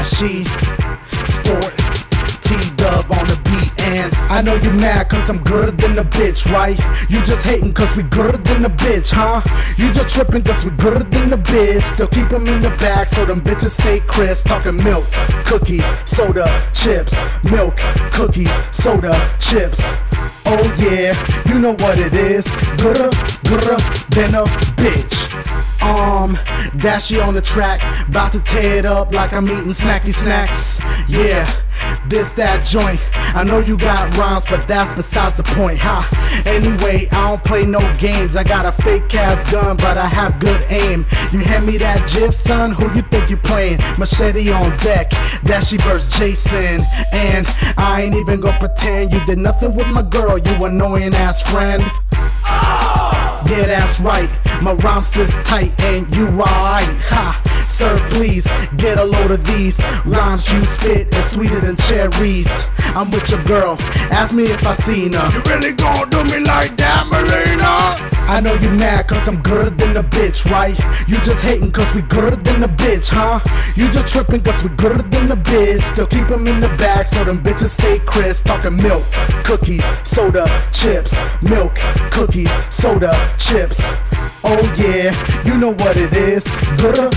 Dashy Sport T-Dub on the beat. And I know you mad cause I'm gooder than a bitch, right? You just hating cause we gooder than a bitch, huh? You just tripping cause we gooder than a bitch. Still keep them in the bag so them bitches stay crisp. Talking milk, cookies, soda, chips. Milk, cookies, soda, chips. Oh yeah, you know what it is. Gooder than a bitch. Dashy on the track, bout to tear it up like I'm eating snacky snacks. Yeah, this that joint. I know you got rhymes, but that's besides the point, huh? Anyway, I don't play no games. I got a fake ass gun, but I have good aim. You hand me that GIF, son? Who you think you playing? Machete on deck, Dashy vs Jason. And I ain't even gonna pretend you did nothing with my girl, you annoying ass friend. Yeah, that's right, my rhymes is tight and you alright, ha. Sir, please, get a load of these. Rhymes you spit is sweeter than cherries. I'm with your girl, ask me if I seen her. You really gon' do me like that, Melina? I know you mad cause I'm gooder than a bitch, right? You just hating cause we gooder than a bitch, huh? You just tripping cause we gooder than a bitch. Still keep them in the bag so them bitches stay crisp. Talking milk, cookies, soda, chips. Milk, cookies, soda, chips. Oh yeah, you know what it is. Gooder